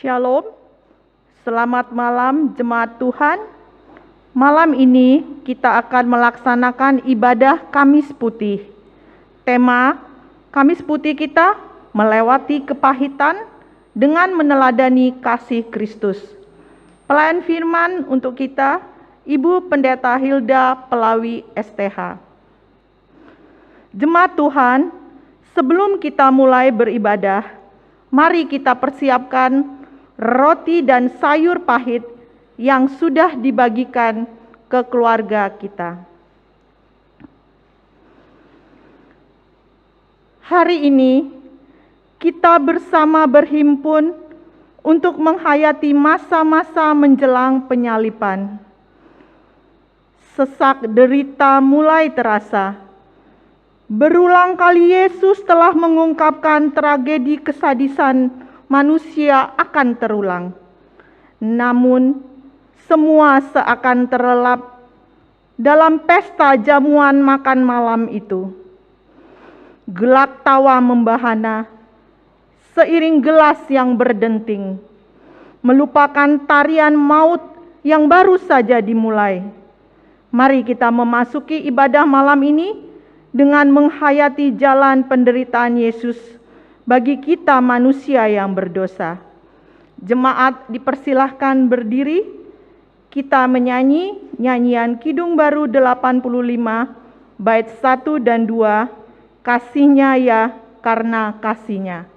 Shalom, selamat malam jemaat Tuhan. Malam ini kita akan melaksanakan ibadah Kamis Putih. Tema Kamis Putih kita melewati kepahitan dengan meneladani kasih Kristus. Pelayan firman untuk kita, Ibu Pendeta Hilda Pelawi STH. Jemaat Tuhan, sebelum kita mulai beribadah, mari kita persiapkan roti dan sayur pahit yang sudah dibagikan ke keluarga kita. Hari ini kita bersama berhimpun untuk menghayati masa-masa menjelang penyaliban. Sesak derita mulai terasa. Berulang kali Yesus telah mengungkapkan tragedi kesadisan manusia akan terulang. Namun, semua seakan terlelap dalam pesta jamuan makan malam itu. Gelak tawa membahana, seiring gelas yang berdenting, melupakan tarian maut yang baru saja dimulai. Mari kita memasuki ibadah malam ini dengan menghayati jalan penderitaan Yesus bagi kita manusia yang berdosa. Jemaat dipersilahkan berdiri, kita menyanyi nyanyian Kidung Baru 85, bait 1 dan 2, Kasihnya ya karena kasihnya.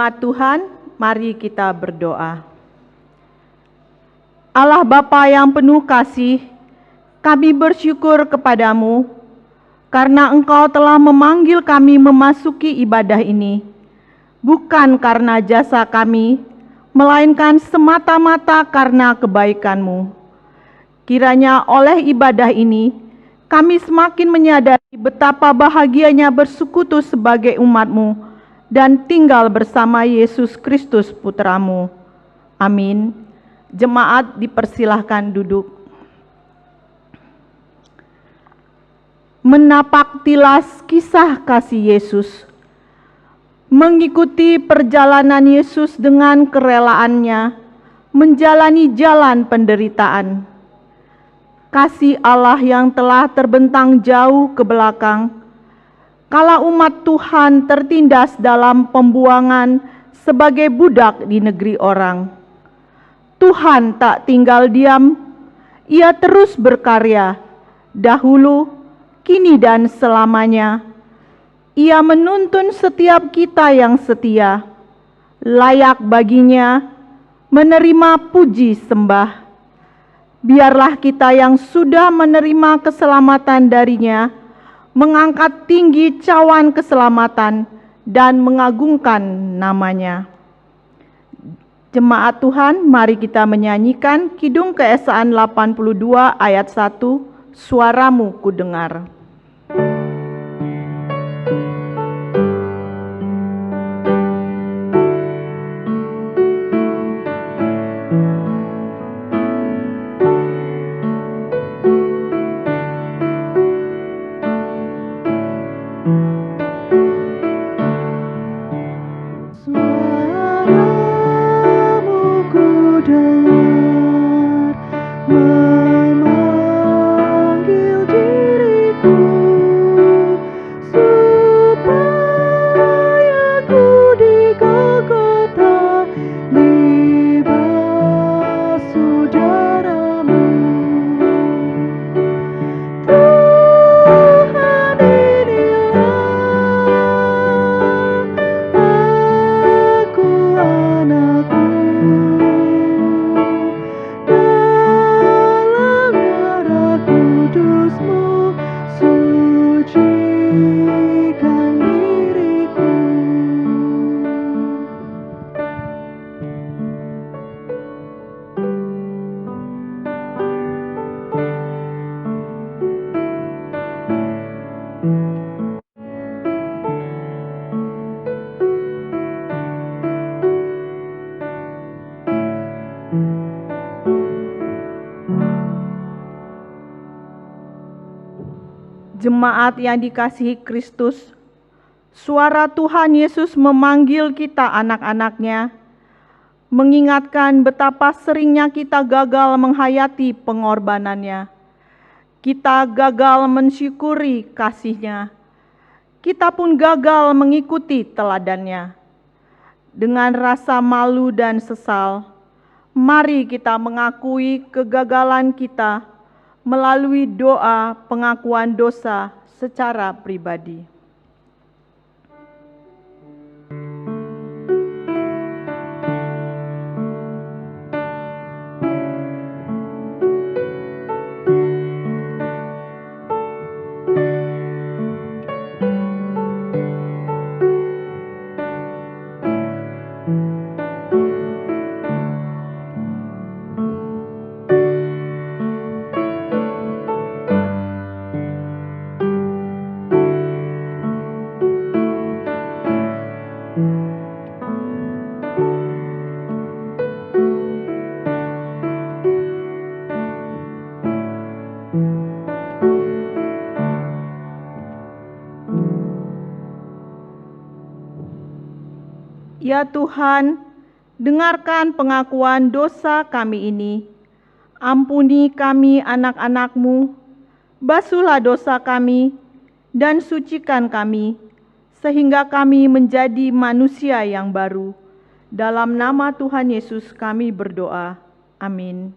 Jemaat Tuhan, mari kita berdoa. Allah Bapa yang penuh kasih, kami bersyukur kepadamu karena Engkau telah memanggil kami memasuki ibadah ini, bukan karena jasa kami, melainkan semata-mata karena kebaikan-Mu. Kiranya oleh ibadah ini, kami semakin menyadari betapa bahagianya bersekutu sebagai umat-Mu dan tinggal bersama Yesus Kristus Putra-Mu. Amin. Jemaat dipersilahkan duduk. Menapak tilas kisah kasih Yesus. mengikuti perjalanan Yesus dengan kerelaannya, menjalani jalan penderitaan. Kasih Allah yang telah terbentang jauh ke belakang, kala umat Tuhan tertindas dalam pembuangan sebagai budak di negeri orang. Tuhan tak tinggal diam, Ia terus berkarya, dahulu, kini dan selamanya. Ia menuntun setiap kita yang setia, layak baginya menerima puji sembah. Biarlah kita yang sudah menerima keselamatan darinya, mengangkat tinggi cawan keselamatan dan mengagungkan namanya. Jemaat Tuhan, mari kita menyanyikan Kidung Keesaan 82 ayat 1, Suaramu Kudengar. Jemaat yang dikasihi Kristus, suara Tuhan Yesus memanggil kita anak-anaknya, mengingatkan betapa seringnya kita gagal menghayati pengorbanannya. Kita gagal mensyukuri kasih-Nya. Kita pun gagal mengikuti teladannya. Dengan rasa malu dan sesal, mari kita mengakui kegagalan kita melalui doa pengakuan dosa secara pribadi. Ya Tuhan, dengarkan pengakuan dosa kami ini. Ampuni kami anak-anak-Mu, basuhlah dosa kami, dan sucikan kami, sehingga kami menjadi manusia yang baru. Dalam nama Tuhan Yesus kami berdoa. Amin.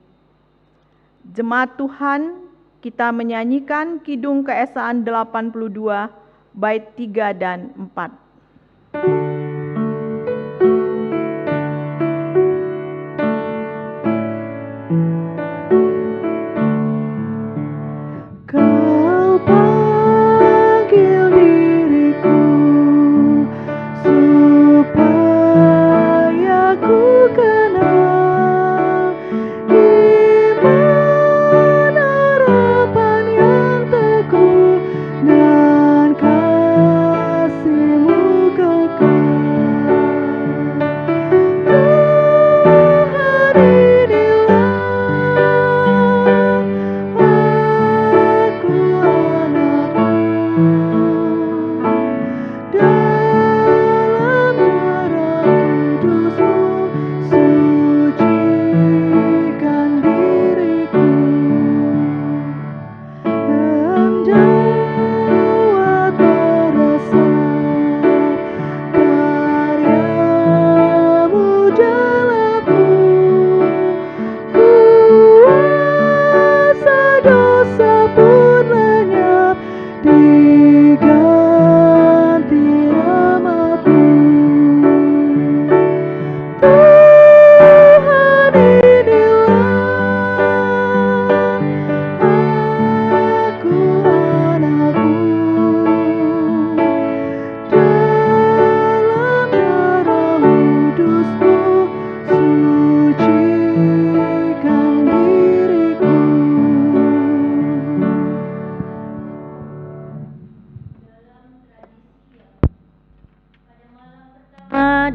Jemaat Tuhan, kita menyanyikan Kidung Keesaan 82, bait 3 dan 4. Dan kasih-Mu kekal.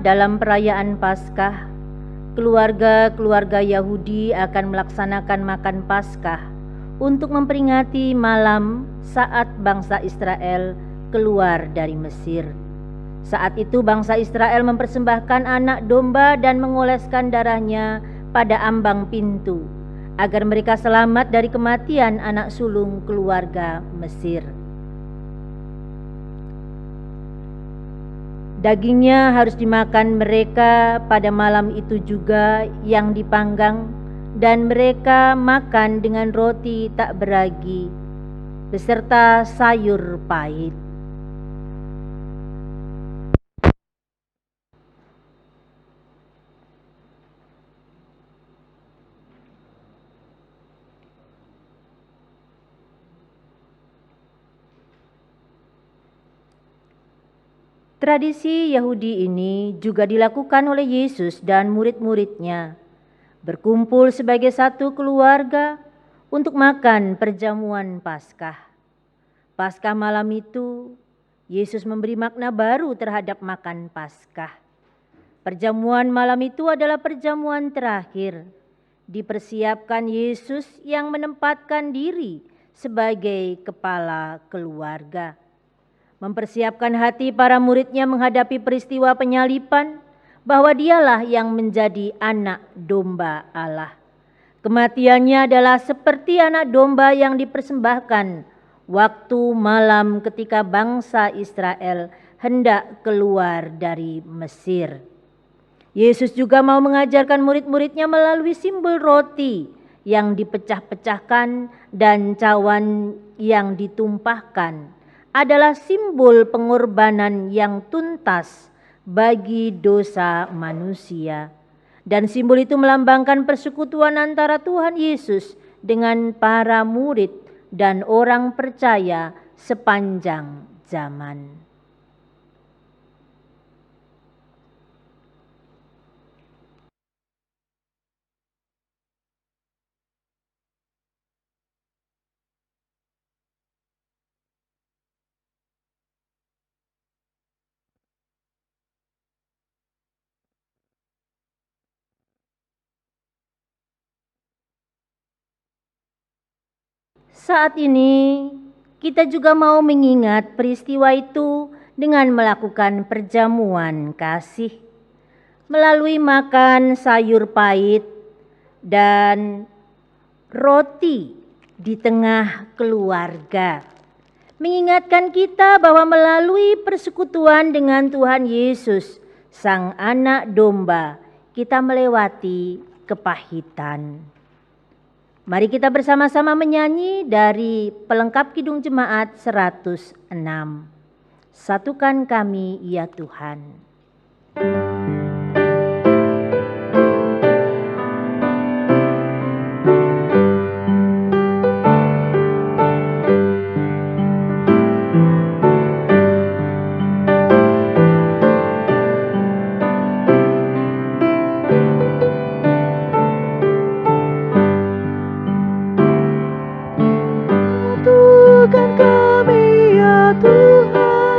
dalam perayaan Paskah, keluarga-keluarga Yahudi akan melaksanakan makan Paskah untuk memperingati malam saat bangsa Israel keluar dari Mesir. Saat itu bangsa Israel mempersembahkan anak domba dan mengoleskan darahnya pada ambang pintu, agar mereka selamat dari kematian anak sulung keluarga Mesir. Dagingnya harus dimakan mereka pada malam itu juga yang dipanggang, dan mereka makan dengan roti tak beragi beserta sayur pahit. Tradisi Yahudi ini juga dilakukan oleh Yesus dan murid-muridnya, berkumpul sebagai satu keluarga untuk makan perjamuan Paskah. Paskah malam itu, Yesus memberi makna baru terhadap makan Paskah. Perjamuan malam itu adalah perjamuan terakhir. Dipersiapkan Yesus yang menempatkan diri sebagai kepala keluarga, mempersiapkan hati para muridnya menghadapi peristiwa penyaliban, bahwa dialah yang menjadi anak domba Allah. Kematiannya adalah seperti anak domba yang dipersembahkan waktu malam ketika bangsa Israel hendak keluar dari Mesir. Yesus juga mau mengajarkan murid-muridnya melalui simbol roti yang dipecah-pecahkan dan cawan yang ditumpahkan adalah simbol pengorbanan yang tuntas bagi dosa manusia. Dan simbol itu melambangkan persekutuan antara Tuhan Yesus dengan para murid dan orang percaya sepanjang zaman. Saat ini kita juga mau mengingat peristiwa itu dengan melakukan perjamuan kasih melalui makan sayur pahit dan roti di tengah keluarga. Mengingatkan kita bahwa melalui persekutuan dengan Tuhan Yesus, Sang Anak Domba, kita melewati kepahitan. Mari kita bersama-sama menyanyi dari pelengkap Kidung Jemaat 106. Satukan kami ya Tuhan.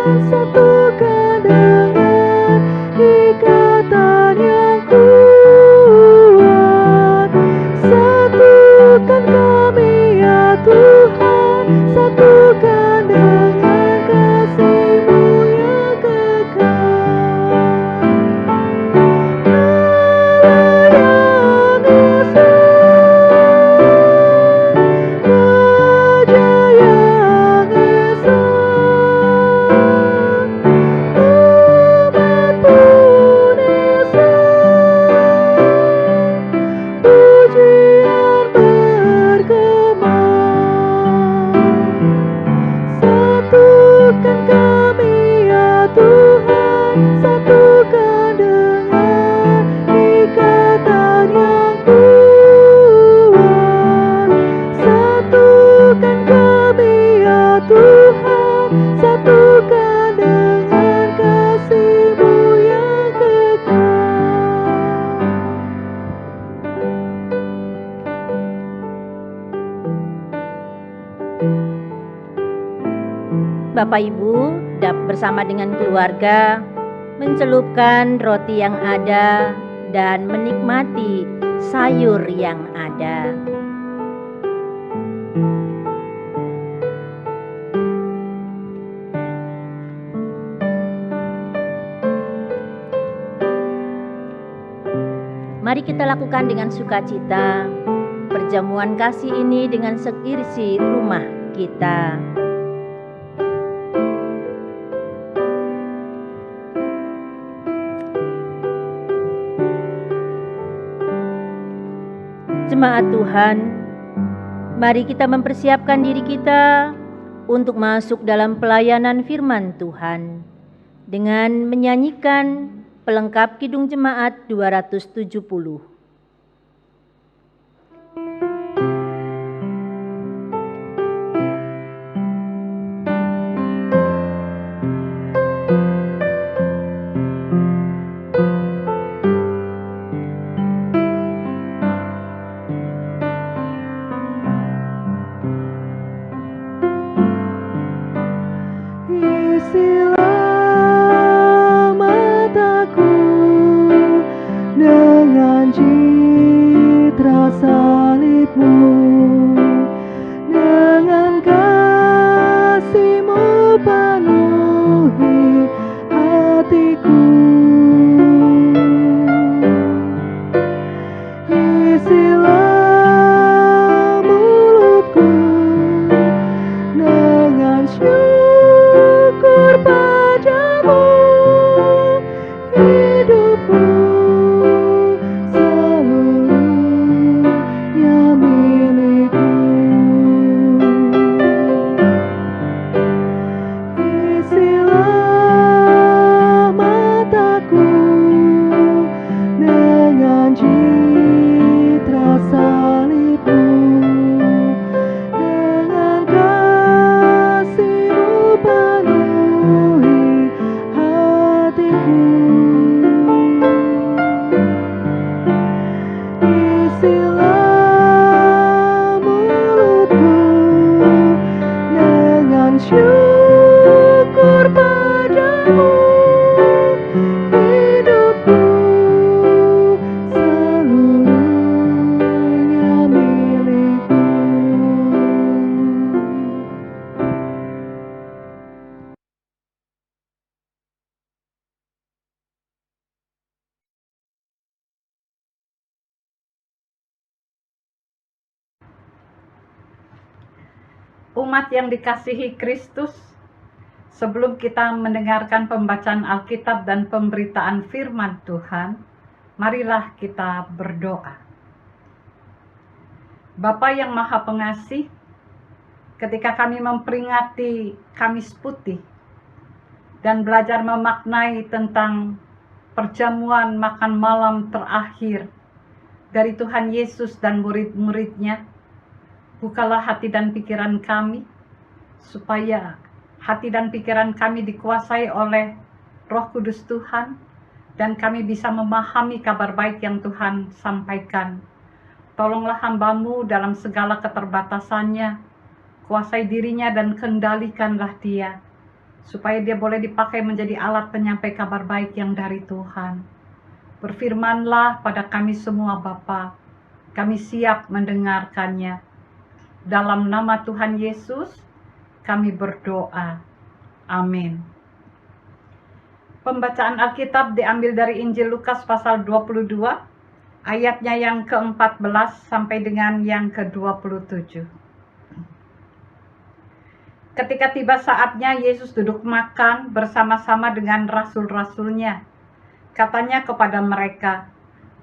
Satukan dengan ikatan yang kuat. Satukan kami ya Tuhan, satukan dengan kasih-Mu yang kekal. Allah yang Esa, Raja yang Esa, pujian bergema. Satukan kami ya Tuhan, satukan dengan ikatan yang kuat. Satukan kami ya Tuhan, satukan dengan kasih-Mu yang kekal. Bapak Ibu bersama dengan keluarga mencelupkan roti yang ada dan menikmati sayur yang ada. Mari kita lakukan dengan sukacita perjamuan kasih ini dengan seisi rumah kita. Jemaat Tuhan, mari kita mempersiapkan diri kita untuk masuk dalam pelayanan firman Tuhan dengan menyanyikan pelengkap Kidung Jemaat 270. Isilah mataku dengan citra salib-Mu, dengan kasih-Mu penuhi hatiku. Isilah mulutku dengan syukur padamu, hidupku seluruhnya milikmu. Isilah mataku dengan citra salib-Mu, dengan kasih-Mu penuhi hatiku. Isilah mulutku dengan syukur padamu, hidupku seluruhnya milikmu. Umat yang dikasihi Kristus, sebelum kita mendengarkan pembacaan Alkitab dan pemberitaan firman Tuhan, marilah kita berdoa. Bapa yang Maha Pengasih, ketika kami memperingati Kamis Putih dan belajar memaknai tentang perjamuan makan malam terakhir dari Tuhan Yesus dan murid-muridnya, bukalah hati dan pikiran kami, supaya hati dan pikiran kami dikuasai oleh Roh Kudus Tuhan, dan kami bisa memahami kabar baik yang Tuhan sampaikan. Tolonglah hamba-Mu dalam segala keterbatasannya, kuasai dirinya dan kendalikanlah dia, supaya dia boleh dipakai menjadi alat penyampai kabar baik yang dari Tuhan. Berfirmanlah pada kami semua Bapa, kami siap mendengarkannya. Dalam nama Tuhan Yesus, kami berdoa. Amin. Pembacaan Alkitab diambil dari Injil Lukas pasal 22, ayatnya yang ke-14 sampai dengan yang ke-27. Ketika tiba saatnya, Yesus duduk makan bersama-sama dengan rasul-rasulnya. Katanya kepada mereka,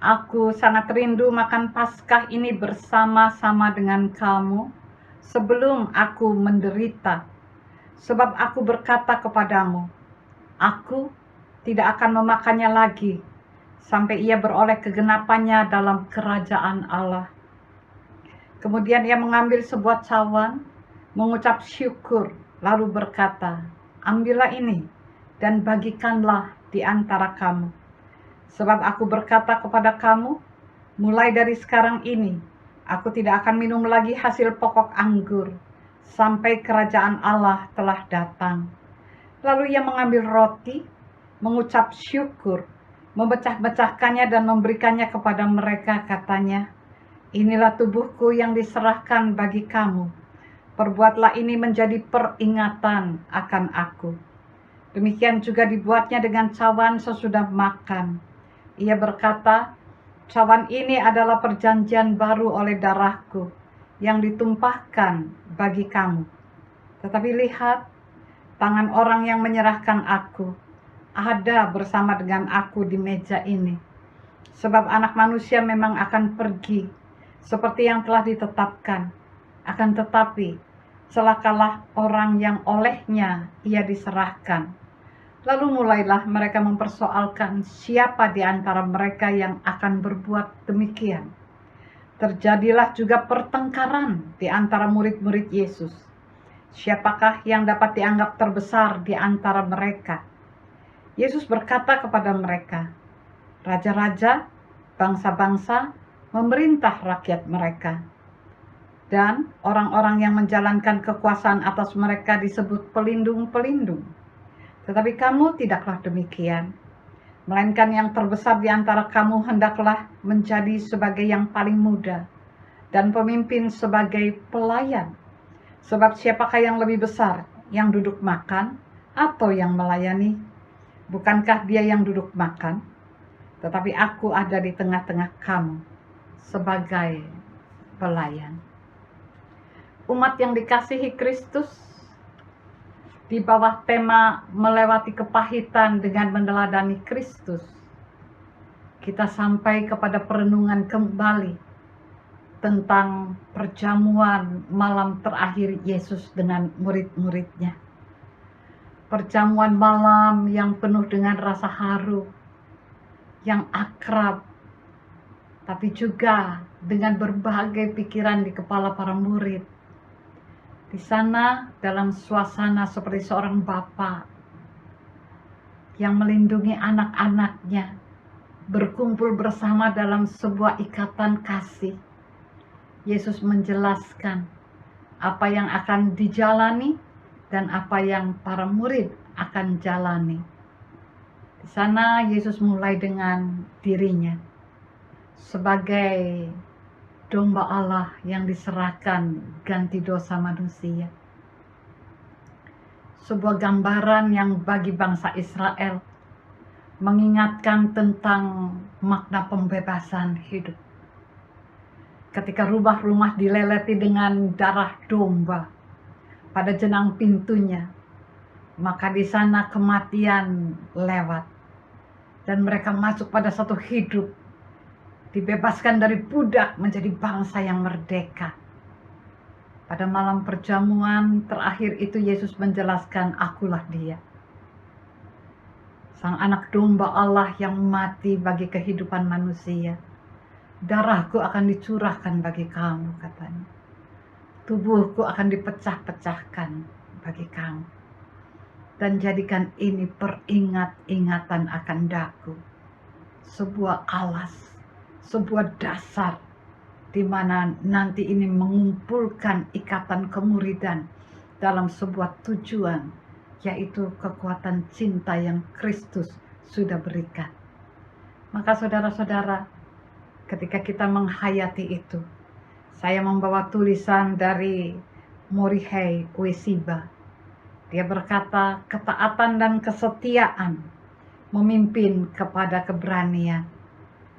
"Aku sangat rindu makan Paskah ini bersama-sama dengan kamu sebelum aku menderita. Sebab aku berkata kepadamu, aku tidak akan memakannya lagi sampai ia beroleh kegenapannya dalam kerajaan Allah." Kemudian ia mengambil sebuah cawan, mengucap syukur, lalu berkata, "Ambillah ini dan bagikanlah di antara kamu. Sebab aku berkata kepada kamu, mulai dari sekarang ini, aku tidak akan minum lagi hasil pokok anggur, sampai kerajaan Allah telah datang." Lalu ia mengambil roti, mengucap syukur, memecah-mecahkannya dan memberikannya kepada mereka, katanya, inilah tubuhku yang diserahkan bagi kamu. Perbuatlah ini menjadi peringatan akan aku. Demikian juga dibuatnya dengan cawan sesudah makan. Ia berkata, cawan ini adalah perjanjian baru oleh darahku yang ditumpahkan bagi kamu. Tetapi lihat, tangan orang yang menyerahkan aku ada bersama dengan aku di meja ini. Sebab anak manusia memang akan pergi seperti yang telah ditetapkan. Akan tetapi, celakalah orang yang olehnya ia diserahkan. Lalu mulailah mereka mempersoalkan siapa di antara mereka yang akan berbuat demikian. Terjadilah juga pertengkaran di antara murid-murid Yesus. Siapakah yang dapat dianggap terbesar di antara mereka? Yesus berkata kepada mereka, raja-raja, bangsa-bangsa memerintah rakyat mereka. Dan orang-orang yang menjalankan kekuasaan atas mereka disebut pelindung-pelindung. Tetapi kamu tidaklah demikian. Melainkan yang terbesar di antara kamu hendaklah menjadi sebagai yang paling muda, dan pemimpin sebagai pelayan. Sebab siapakah yang lebih besar, yang duduk makan atau yang melayani? Bukankah dia yang duduk makan? Tetapi aku ada di tengah-tengah kamu sebagai pelayan. Umat yang dikasihi Kristus, di bawah tema melewati kepahitan dengan meneladani Kristus, kita sampai kepada perenungan kembali tentang perjamuan malam terakhir Yesus dengan murid-muridnya. Perjamuan malam yang penuh dengan rasa haru, yang akrab, tapi juga dengan berbagai pikiran di kepala para murid. Di sana dalam suasana seperti seorang bapa yang melindungi anak-anaknya, berkumpul bersama dalam sebuah ikatan kasih. Yesus menjelaskan apa yang akan dijalani dan apa yang para murid akan jalani. Di sana Yesus mulai dengan dirinya sebagai domba Allah yang diserahkan ganti dosa manusia. Sebuah gambaran yang bagi bangsa Israel mengingatkan tentang makna pembebasan hidup. Ketika rumah-rumah dileleti dengan darah domba pada jenang pintunya, maka di sana kematian lewat dan mereka masuk pada satu hidup, dibebaskan dari budak menjadi bangsa yang merdeka. Pada malam perjamuan terakhir itu Yesus menjelaskan, akulah dia, sang anak domba Allah yang mati bagi kehidupan manusia. Darahku akan dicurahkan bagi kamu, katanya. Tubuhku akan dipecah-pecahkan bagi kamu. Dan jadikan ini peringat-ingatan akan daku. Sebuah alas, sebuah dasar di mana nanti ini mengumpulkan ikatan kemuridan dalam sebuah tujuan, yaitu kekuatan cinta yang Kristus sudah berikan. Maka saudara-saudara, ketika kita menghayati itu, saya membawa tulisan dari Morihei Ueshiba. Dia berkata, ketaatan dan kesetiaan memimpin kepada keberanian,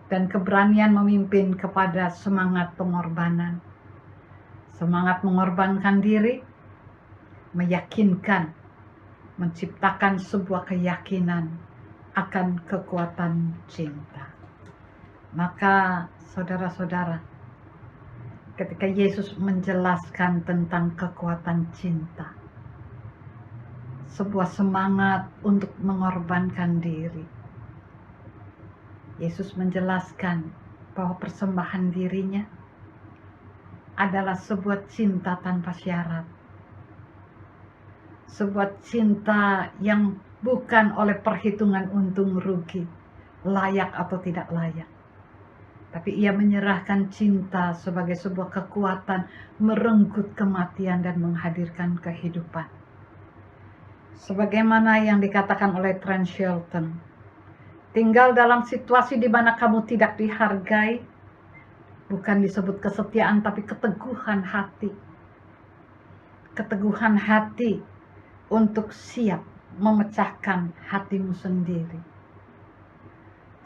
dan keberanian memimpin kepada semangat pengorbanan. Semangat mengorbankan diri, meyakinkan, menciptakan sebuah keyakinan akan kekuatan cinta. Maka saudara-saudara, ketika Yesus menjelaskan tentang kekuatan cinta, sebuah semangat untuk mengorbankan diri, Yesus menjelaskan bahwa persembahan dirinya adalah sebuah cinta tanpa syarat. Sebuah cinta yang bukan oleh perhitungan untung rugi, layak atau tidak layak. Tapi ia menyerahkan cinta sebagai sebuah kekuatan merenggut kematian dan menghadirkan kehidupan. Sebagaimana yang dikatakan oleh Trent Shelton, tinggal dalam situasi di mana kamu tidak dihargai, bukan disebut kesetiaan, tapi keteguhan hati. Keteguhan hati untuk siap memecahkan hatimu sendiri.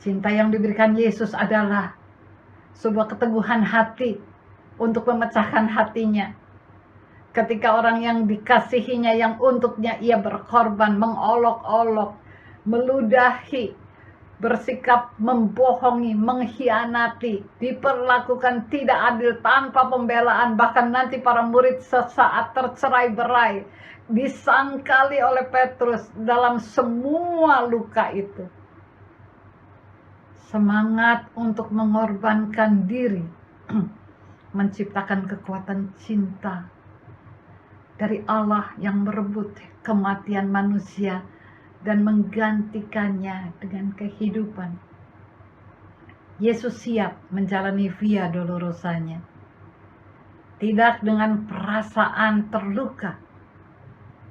Cinta yang diberikan Yesus adalah sebuah keteguhan hati untuk memecahkan hatinya. Ketika orang yang dikasihinya, yang untuknya ia berkorban, mengolok-olok, meludahi, bersikap membohongi, mengkhianati, diperlakukan tidak adil tanpa pembelaan, bahkan nanti para murid sesaat tercerai-berai, disangkali oleh Petrus dalam semua luka itu. Semangat untuk mengorbankan diri menciptakan kekuatan cinta dari Allah yang merebut kematian manusia dan menggantikannya dengan kehidupan. Yesus siap menjalani via dolorosanya, tidak dengan perasaan terluka,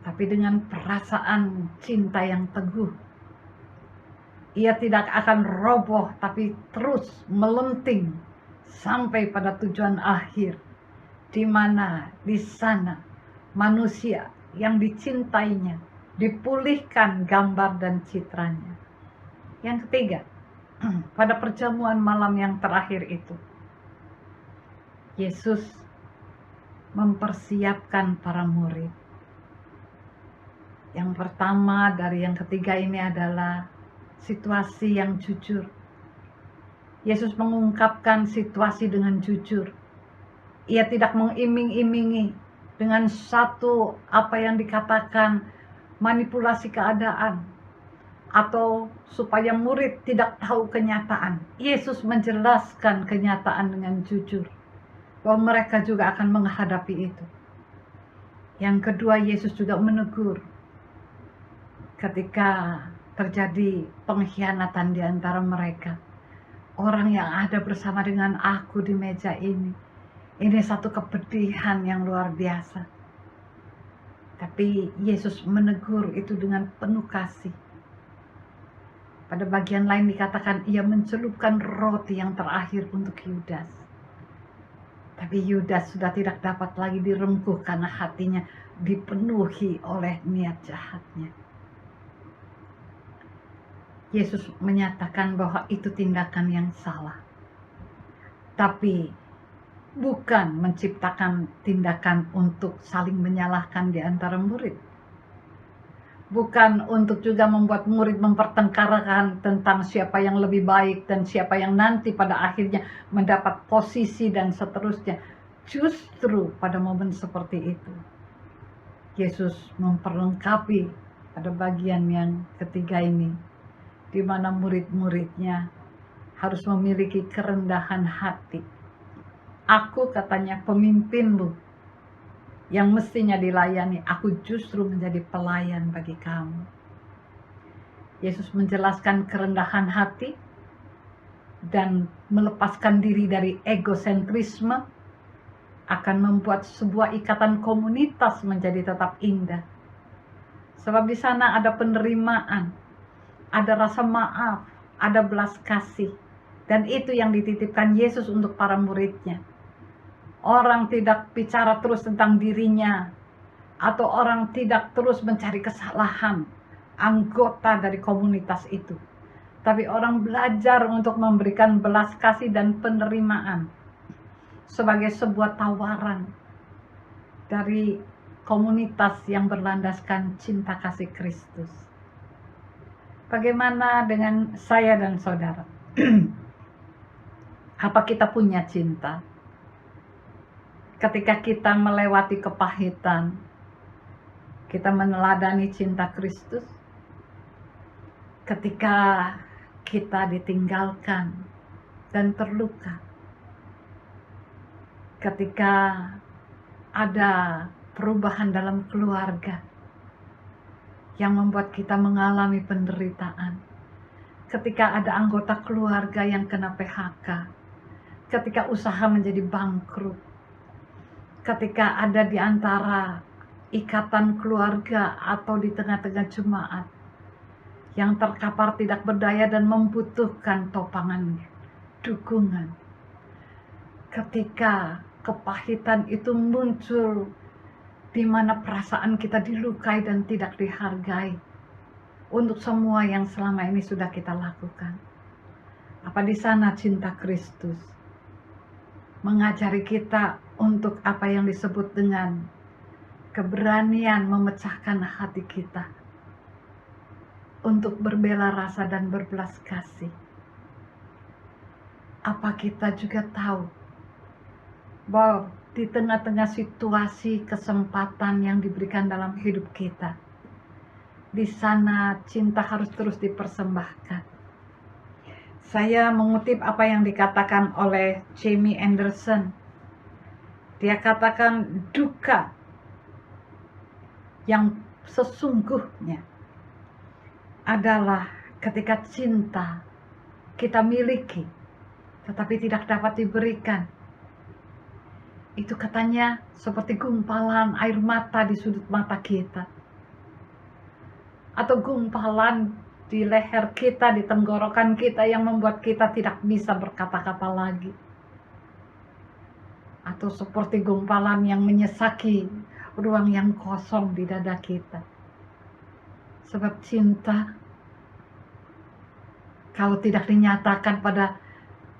tapi dengan perasaan cinta yang teguh. Ia tidak akan roboh, tapi terus melenting sampai pada tujuan akhir, di mana di sana manusia yang dicintainya dipulihkan gambar dan citranya. Yang ketiga, pada perjamuan malam yang terakhir itu, Yesus mempersiapkan para murid. Yang pertama dari yang ketiga ini adalah situasi yang jujur. Yesus mengungkapkan situasi dengan jujur. Ia tidak mengiming-imingi dengan satu apa yang dikatakan manipulasi keadaan atau supaya murid tidak tahu kenyataan. Yesus menjelaskan kenyataan dengan jujur bahwa mereka juga akan menghadapi itu. Yang kedua, Yesus juga menegur ketika terjadi pengkhianatan di antara mereka. Orang yang ada bersama dengan aku di meja ini satu kepedihan yang luar biasa. Tapi Yesus menegur itu dengan penuh kasih. Pada bagian lain dikatakan ia mencelupkan roti yang terakhir untuk Yudas. Tapi Yudas sudah tidak dapat lagi direngkuh karena hatinya dipenuhi oleh niat jahatnya. Yesus menyatakan bahwa itu tindakan yang salah. Tapi bukan menciptakan tindakan untuk saling menyalahkan di antara murid. Bukan untuk juga membuat murid mempertengkarkan tentang siapa yang lebih baik dan siapa yang nanti pada akhirnya mendapat posisi dan seterusnya. Justru pada momen seperti itu, Yesus memperlengkapi pada bagian yang ketiga ini, di mana murid-muridnya harus memiliki kerendahan hati. Aku, katanya, pemimpinmu yang mestinya dilayani, aku justru menjadi pelayan bagi kamu. Yesus menjelaskan kerendahan hati dan melepaskan diri dari egosentrisme akan membuat sebuah ikatan komunitas menjadi tetap indah. Sebab di sana ada penerimaan, ada rasa maaf, ada belas kasih. Dan itu yang dititipkan Yesus untuk para muridnya. Orang tidak bicara terus tentang dirinya, atau orang tidak terus mencari kesalahan anggota dari komunitas itu. Tapi orang belajar untuk memberikan belas kasih dan penerimaan sebagai sebuah tawaran dari komunitas yang berlandaskan cinta kasih Kristus. Bagaimana dengan saya dan saudara? Apa kita punya cinta? Ketika kita melewati kepahitan, kita meneladani cinta Kristus. Ketika kita ditinggalkan dan terluka. Ketika ada perubahan dalam keluarga yang membuat kita mengalami penderitaan. Ketika ada anggota keluarga yang kena PHK. Ketika usaha menjadi bangkrut. Ketika ada di antara ikatan keluarga atau di tengah-tengah jemaat yang terkapar tidak berdaya dan membutuhkan topangan dukungan. Ketika kepahitan itu muncul, di mana perasaan kita dilukai dan tidak dihargai untuk semua yang selama ini sudah kita lakukan. Apa di sana cinta Kristus mengajari kita untuk apa yang disebut dengan keberanian memecahkan hati kita untuk berbela rasa dan berbelas kasih. Apa kita juga tahu bahwa di tengah-tengah situasi kesempatan yang diberikan dalam hidup kita, di sana cinta harus terus dipersembahkan. Saya mengutip apa yang dikatakan oleh Jamie Anderson. Dia katakan duka yang sesungguhnya adalah ketika cinta kita miliki tetapi tidak dapat diberikan. Itu katanya seperti gumpalan air mata di sudut mata kita, atau gumpalan di leher kita, di tenggorokan kita yang membuat kita tidak bisa berkata-kata lagi, atau seperti gumpalan yang menyesaki ruang yang kosong di dada kita. Sebab cinta kalau tidak dinyatakan pada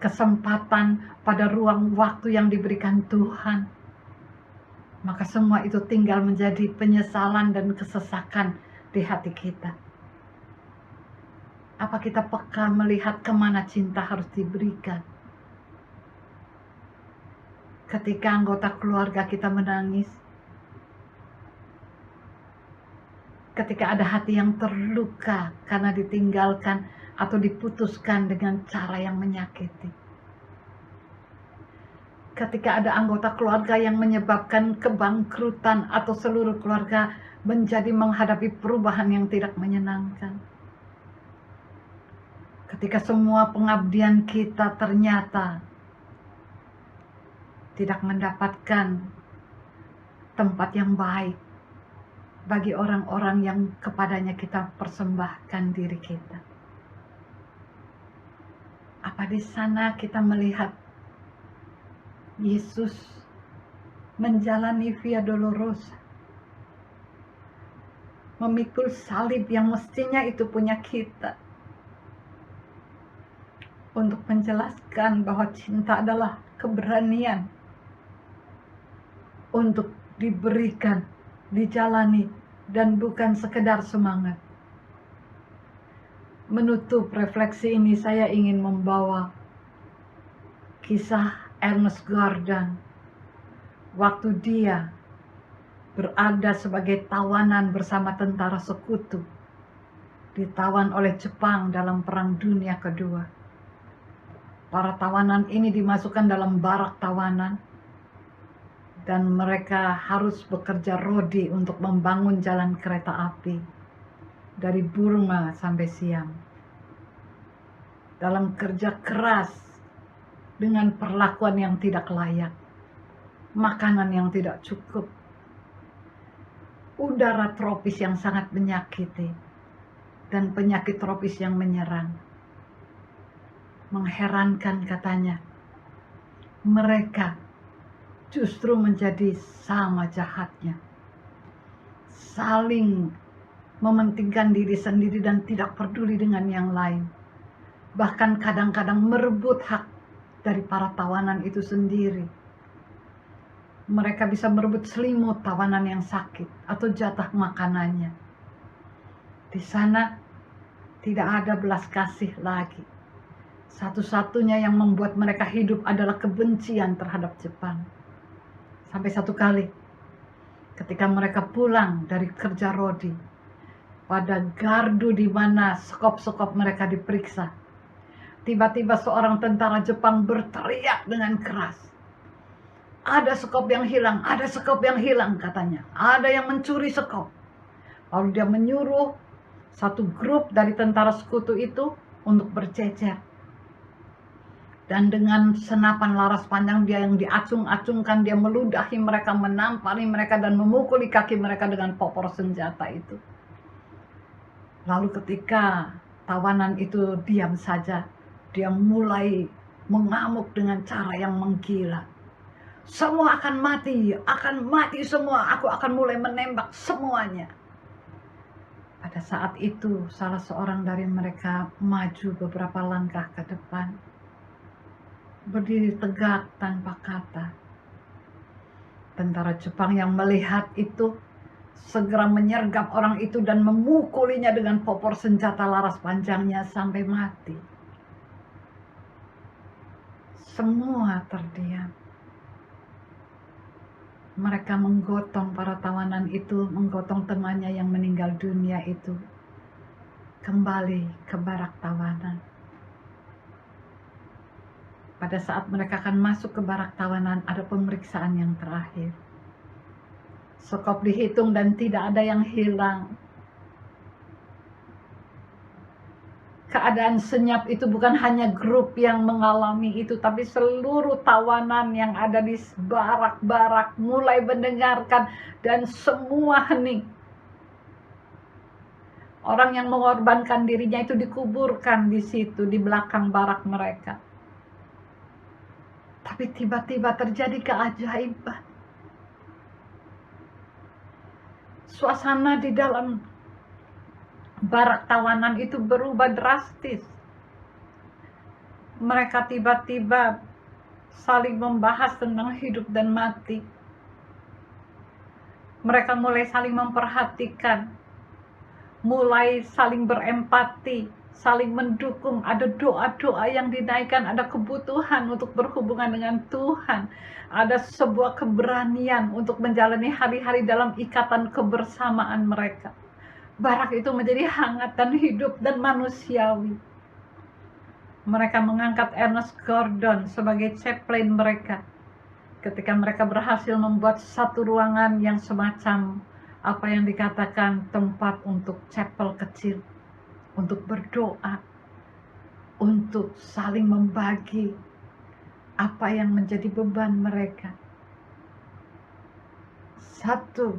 kesempatan, pada ruang waktu yang diberikan Tuhan, maka semua itu tinggal menjadi penyesalan dan kesesakan di hati kita. Apa kita peka melihat kemana cinta harus diberikan? Ketika anggota keluarga kita menangis, ketika ada hati yang terluka karena ditinggalkan atau diputuskan dengan cara yang menyakiti, ketika ada anggota keluarga yang menyebabkan kebangkrutan atau seluruh keluarga menjadi menghadapi perubahan yang tidak menyenangkan, ketika semua pengabdian kita ternyata tidak mendapatkan tempat yang baik bagi orang-orang yang kepadanya kita persembahkan diri kita. Apa di sana kita melihat Yesus menjalani Via Dolorosa, memikul salib yang mestinya itu punya kita, untuk menjelaskan bahwa cinta adalah keberanian untuk diberikan, dijalani, dan bukan sekedar semangat. Menutup refleksi ini, saya ingin membawa kisah Ernest Gordon waktu dia berada sebagai tawanan bersama tentara sekutu, ditawan oleh Jepang dalam Perang Dunia Kedua. Para tawanan ini dimasukkan dalam barak tawanan dan mereka harus bekerja rodi untuk membangun jalan kereta api dari Burma sampai Siam. Dalam kerja keras dengan perlakuan yang tidak layak, makanan yang tidak cukup, udara tropis yang sangat menyakiti, dan penyakit tropis yang menyerang. Mengherankan katanya, mereka justru menjadi sama jahatnya, saling mementingkan diri sendiri dan tidak peduli dengan yang lain, bahkan kadang-kadang merebut hak dari para tawanan itu sendiri. Mereka bisa merebut selimut tawanan yang sakit atau jatah makanannya. Di sana tidak ada belas kasih lagi. Satu-satunya yang membuat mereka hidup adalah kebencian terhadap Jepang. Sampai satu kali, ketika mereka pulang dari kerja rodi, pada gardu di mana sekop-sekop mereka diperiksa, tiba-tiba seorang tentara Jepang berteriak dengan keras, "Ada sekop yang hilang, ada sekop yang hilang," katanya. "Ada yang mencuri sekop." Lalu dia menyuruh satu grup dari tentara sekutu itu untuk bercecer. Dan dengan senapan laras panjang dia yang diacung-acungkan, dia meludahi mereka, menampari mereka, dan memukuli kaki mereka dengan popor senjata itu. Lalu ketika tawanan itu diam saja, dia mulai mengamuk dengan cara yang menggila. Semua akan mati semua, aku akan mulai menembak semuanya. Pada saat itu, salah seorang dari mereka maju beberapa langkah ke depan, berdiri tegak tanpa kata. Tentara Jepang yang melihat itu segera menyergap orang itu dan memukulinya dengan popor senjata laras panjangnya sampai mati. Semua terdiam. Mereka menggotong para tawanan itu, menggotong temannya yang meninggal dunia itu, kembali ke barak tawanan. Pada saat mereka akan masuk ke barak tawanan, ada pemeriksaan yang terakhir. Sekop dihitung dan tidak ada yang hilang. Keadaan senyap itu bukan hanya grup yang mengalami itu, tapi seluruh tawanan yang ada di barak-barak mulai mendengarkan dan semua hening. Orang yang mengorbankan dirinya itu dikuburkan di situ, di belakang barak mereka. Tapi tiba-tiba terjadi keajaiban. Suasana di dalam barak tawanan itu berubah drastis. Mereka tiba-tiba saling membahas tentang hidup dan mati. Mereka mulai saling memperhatikan, mulai saling berempati, saling mendukung. Ada doa-doa yang dinaikkan, ada kebutuhan untuk berhubungan dengan Tuhan. Ada sebuah keberanian untuk menjalani hari-hari dalam ikatan kebersamaan mereka. Barak itu menjadi hangat dan hidup dan manusiawi. Mereka mengangkat Ernest Gordon sebagai chaplain mereka. Ketika mereka berhasil membuat satu ruangan yang semacam apa yang dikatakan tempat untuk chapel kecil. Untuk berdoa. Untuk saling membagi apa yang menjadi beban mereka. Satu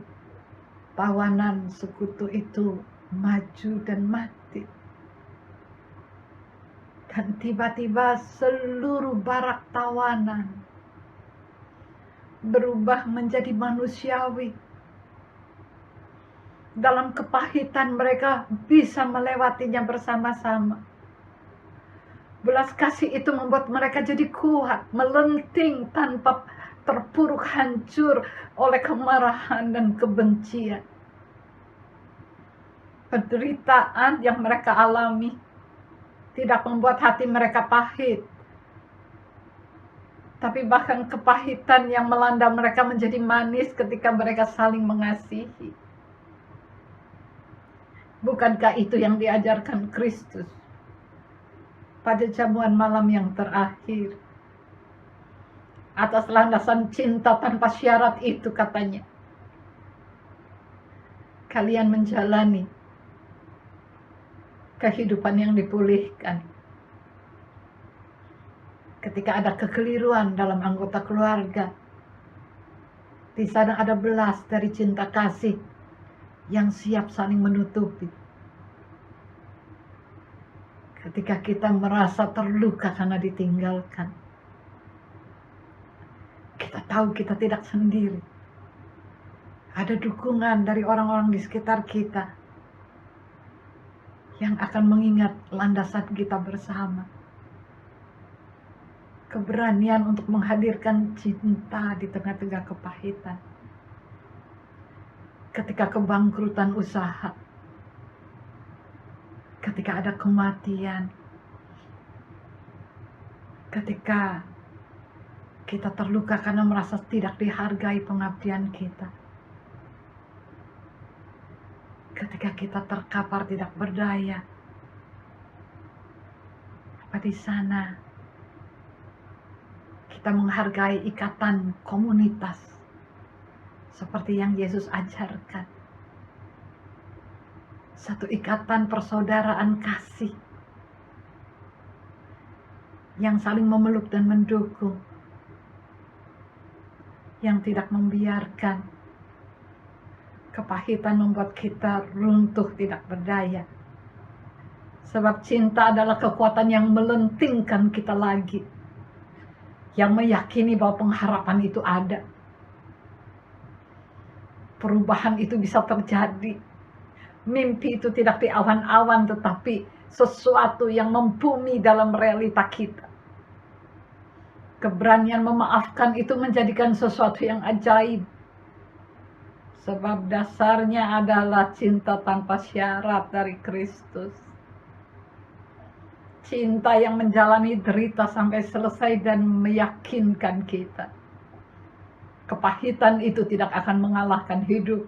tawanan sekutu itu maju dan mati. Dan tiba-tiba seluruh barak tawanan berubah menjadi manusiawi. Dalam kepahitan mereka bisa melewatinya bersama-sama. Belas kasih itu membuat mereka jadi kuat, melenting tanpa terpuruk hancur oleh kemarahan dan kebencian. Penderitaan yang mereka alami tidak membuat hati mereka pahit, tapi bahkan kepahitan yang melanda mereka menjadi manis ketika mereka saling mengasihi. Bukankah itu yang diajarkan Kristus pada jamuan malam yang terakhir? Atas landasan cinta tanpa syarat itu, katanya, kalian menjalani kehidupan yang dipulihkan. Ketika ada kekeliruan dalam anggota keluarga, di sana ada belas dari cinta kasih yang siap saling menutupi. Ketika kita merasa terluka karena ditinggalkan, kita tahu kita tidak sendiri. Ada dukungan dari orang-orang di sekitar kita yang akan mengingat landasan kita bersama. Keberanian untuk menghadirkan cinta di tengah-tengah kepahitan. Ketika kebangkrutan usaha, ketika ada kematian, ketika kita terluka karena merasa tidak dihargai pengabdian kita, ketika kita terkapar tidak berdaya, apa di sana kita menghargai ikatan komunitas seperti yang Yesus ajarkan. Satu ikatan persaudaraan kasih yang saling memeluk dan mendukung, yang tidak membiarkan kepahitan membuat kita runtuh tidak berdaya. Sebab cinta adalah kekuatan yang melentingkan kita lagi, yang meyakini bahwa pengharapan itu ada. Perubahan itu bisa terjadi. Mimpi itu tidak di awan-awan, tetapi sesuatu yang membumi dalam realita kita. Keberanian memaafkan itu menjadikan sesuatu yang ajaib. Sebab dasarnya adalah cinta tanpa syarat dari Kristus. Cinta yang menjalani derita sampai selesai dan meyakinkan kita. Kepahitan itu tidak akan mengalahkan hidup.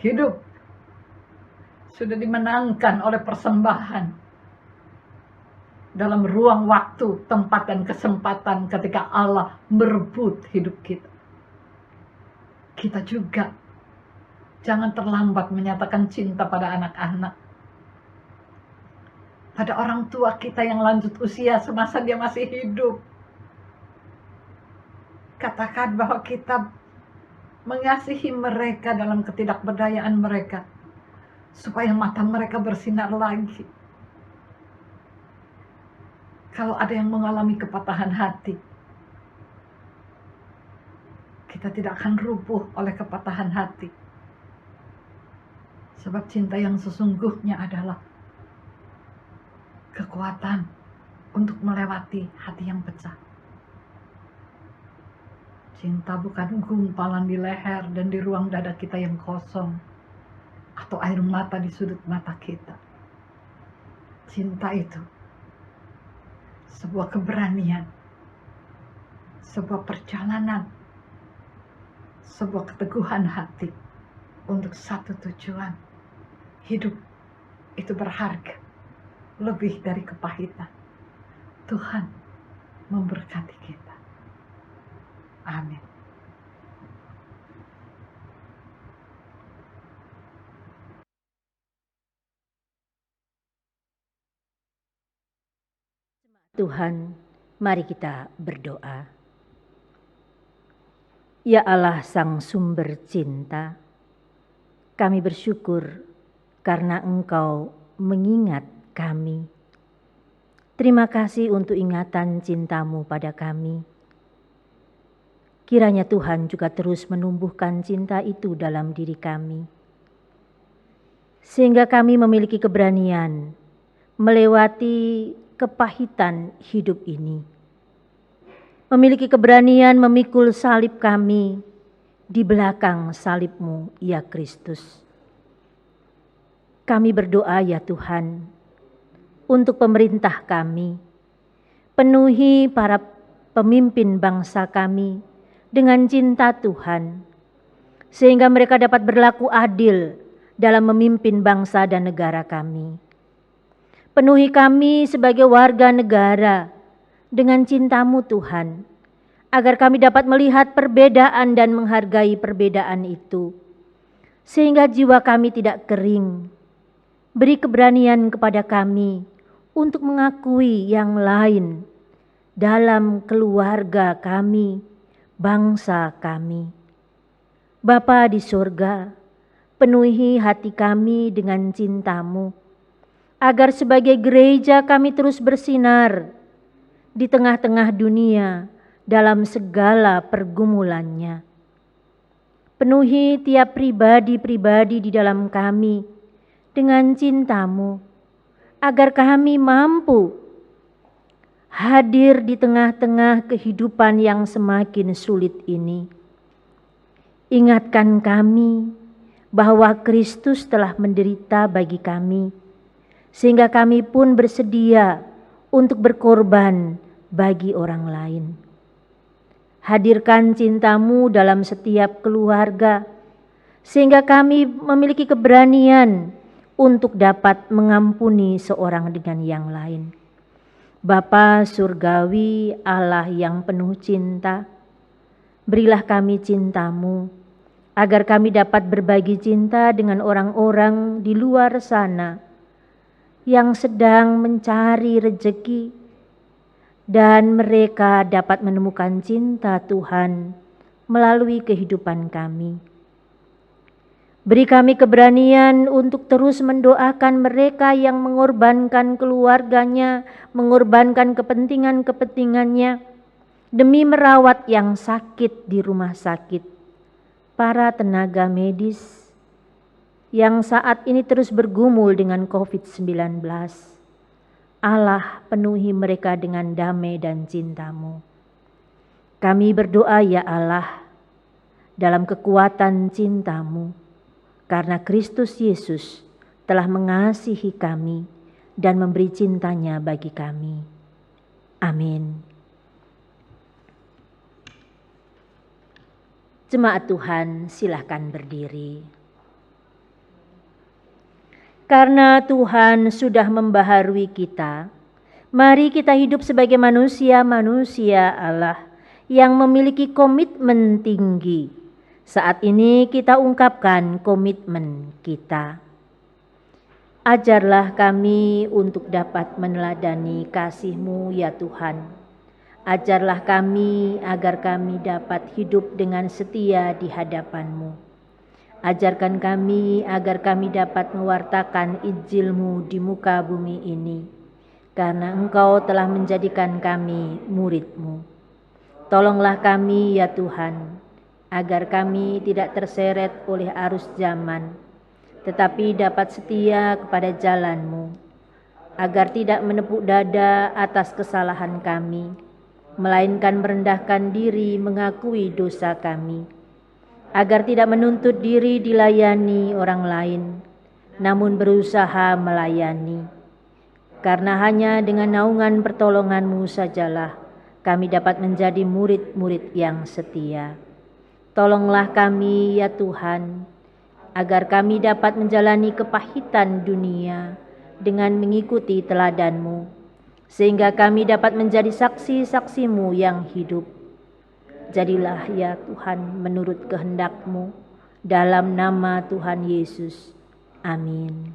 Hidup sudah dimenangkan oleh persembahan. Dalam ruang waktu, tempat, dan kesempatan ketika Allah merebut hidup kita. Kita juga jangan terlambat menyatakan cinta pada anak-anak. Pada orang tua kita yang lanjut usia semasa dia masih hidup. Katakan bahwa kita mengasihi mereka dalam ketidakberdayaan mereka, supaya mata mereka bersinar lagi. Kalau ada yang mengalami kepatahan hati, kita tidak akan rubuh oleh kepatahan hati. Sebab cinta yang sesungguhnya adalah kekuatan untuk melewati hati yang pecah. Cinta bukan gumpalan di leher dan di ruang dada kita yang kosong, atau air mata di sudut mata kita. Cinta itu sebuah keberanian, sebuah perjalanan, sebuah keteguhan hati untuk satu tujuan. Hidup itu berharga, lebih dari kepahitan. Tuhan memberkati kita. Amin. Tuhan, mari kita berdoa. Ya Allah Sang Sumber Cinta, kami bersyukur karena Engkau mengingat kami. Terima kasih untuk ingatan cinta-Mu pada kami. Kiranya Tuhan juga terus menumbuhkan cinta itu dalam diri kami, sehingga kami memiliki keberanian melewati kepahitan hidup ini, memiliki keberanian memikul salib kami di belakang salib-Mu, ya Kristus. Kami berdoa ya Tuhan, untuk pemerintah kami, penuhi para pemimpin bangsa kami dengan cinta Tuhan, sehingga mereka dapat berlaku adil dalam memimpin bangsa dan negara kami. Penuhi kami sebagai warga negara dengan cinta-Mu Tuhan, agar kami dapat melihat perbedaan dan menghargai perbedaan itu, sehingga jiwa kami tidak kering. Beri keberanian kepada kami untuk mengakui yang lain dalam keluarga kami, bangsa kami. Bapa di surga, penuhi hati kami dengan cinta-Mu, agar sebagai gereja kami terus bersinar di tengah-tengah dunia dalam segala pergumulannya. Penuhi tiap pribadi-pribadi di dalam kami dengan cinta-Mu, agar kami mampu hadir di tengah-tengah kehidupan yang semakin sulit ini. Ingatkan kami bahwa Kristus telah menderita bagi kami, sehingga kami pun bersedia untuk berkorban bagi orang lain. Hadirkan cinta-Mu dalam setiap keluarga, sehingga kami memiliki keberanian untuk dapat mengampuni seorang dengan yang lain. Bapa surgawi, Allah yang penuh cinta, berilah kami cinta-Mu, agar kami dapat berbagi cinta dengan orang-orang di luar sana yang sedang mencari rejeki dan mereka dapat menemukan cinta Tuhan melalui kehidupan kami. Beri kami keberanian untuk terus mendoakan mereka yang mengorbankan keluarganya, mengorbankan kepentingan-kepentingannya demi merawat yang sakit di rumah sakit. Para tenaga medis yang saat ini terus bergumul dengan COVID-19. Allah, penuhi mereka dengan damai dan cinta-Mu. Kami berdoa ya Allah, dalam kekuatan cinta-Mu, karena Kristus Yesus telah mengasihi kami dan memberi cintanya bagi kami. Amin. Jemaat Tuhan, silakan berdiri. Karena Tuhan sudah membaharui kita, mari kita hidup sebagai manusia-manusia Allah yang memiliki komitmen tinggi. Saat ini kita ungkapkan komitmen kita. Ajarlah kami untuk dapat meneladani kasih-Mu ya Tuhan. Ajarlah kami agar kami dapat hidup dengan setia di hadapan-Mu. Ajarkan kami agar kami dapat mewartakan Injil-Mu di muka bumi ini, karena Engkau telah menjadikan kami murid-Mu. Tolonglah kami ya Tuhan, agar kami tidak terseret oleh arus zaman, tetapi dapat setia kepada jalan-Mu, agar tidak menepuk dada atas kesalahan kami, melainkan merendahkan diri mengakui dosa kami, agar tidak menuntut diri dilayani orang lain, namun berusaha melayani. Karena hanya dengan naungan pertolongan-Mu sajalah kami dapat menjadi murid-murid yang setia. Tolonglah kami ya Tuhan, agar kami dapat menjalani kepahitan dunia dengan mengikuti teladan-Mu, sehingga kami dapat menjadi saksi-saksi-Mu yang hidup. Jadilah ya Tuhan menurut kehendak-Mu, dalam nama Tuhan Yesus. Amin.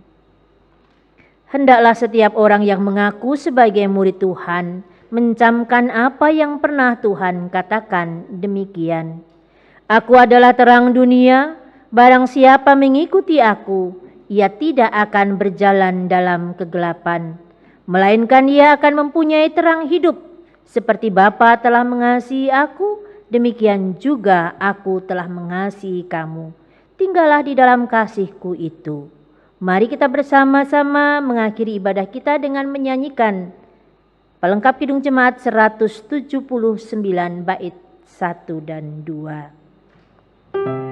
Hendaklah setiap orang yang mengaku sebagai murid Tuhan mencamkan apa yang pernah Tuhan katakan demikian. Aku adalah terang dunia, barang siapa mengikuti aku, ia tidak akan berjalan dalam kegelapan, melainkan ia akan mempunyai terang hidup. Seperti Bapa telah mengasihi aku, demikian juga aku telah mengasihi kamu. Tinggallah di dalam kasih-Ku itu. Mari kita bersama-sama mengakhiri ibadah kita dengan menyanyikan pelengkap Kidung Jemaat 179 bait 1 dan 2. Ini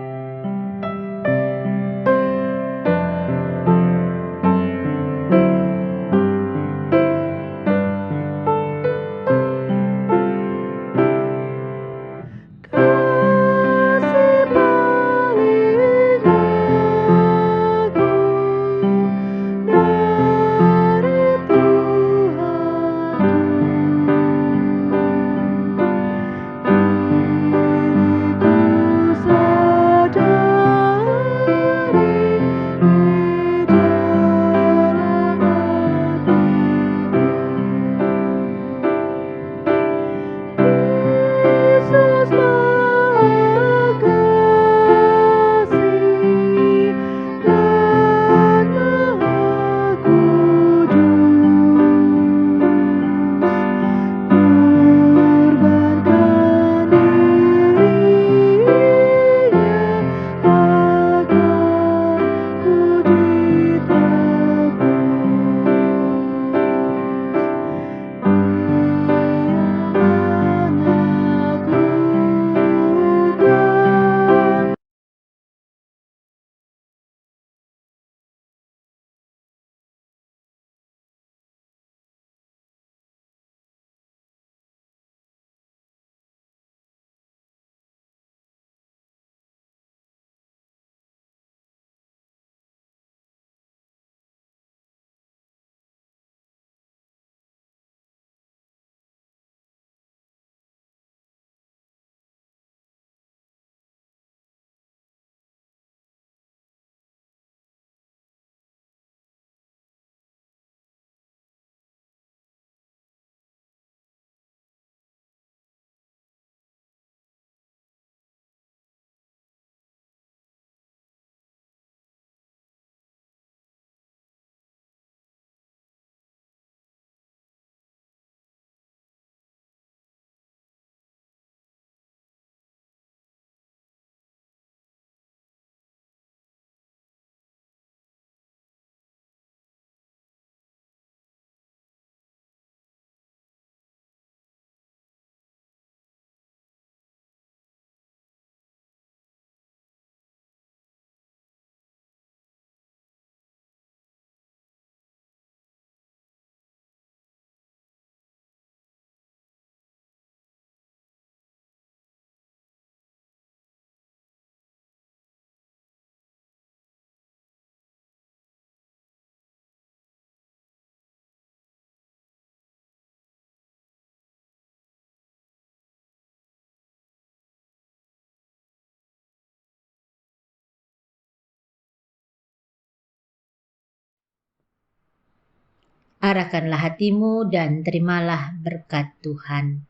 Arahkanlah hatimu dan terimalah berkat Tuhan.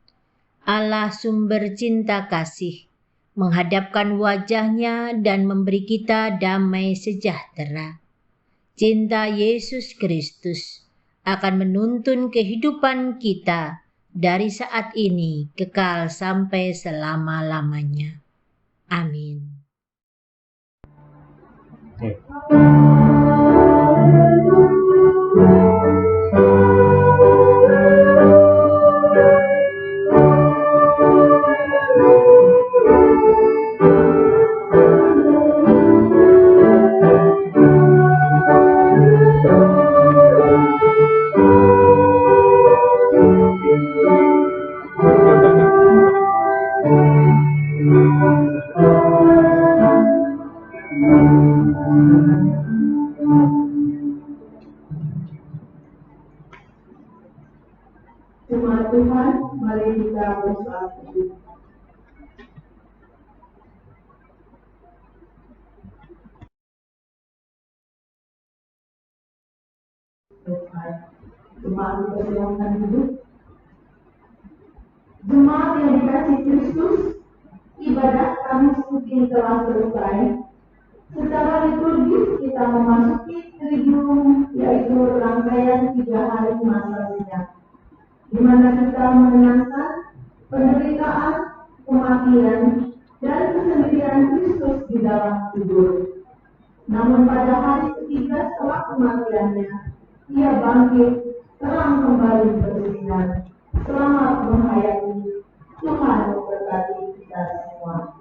Allah sumber cinta kasih, menghadapkan wajahnya dan memberi kita damai sejahtera. Cinta Yesus Kristus akan menuntun kehidupan kita dari saat ini kekal sampai selama-lamanya. Amin. Jemaat Tuhan, mari kita bersatu. Jemaat dipersilakan duduk. Jemaat yang dikasihi Kristus, ibadah Kamis Putih telah selesai. Secara liturgis kita memasuki Triduum, yaitu rangkaian 3 hari masa sidang, di mana kita mengenangkan penderitaan, kematian, dan kesendirian Kristus di dalam kubur. Namun pada hari ketiga setelah kematiannya, Ia bangkit, terang kembali bersinar. Selamat menghayati. Tuhan memberkati kita semua.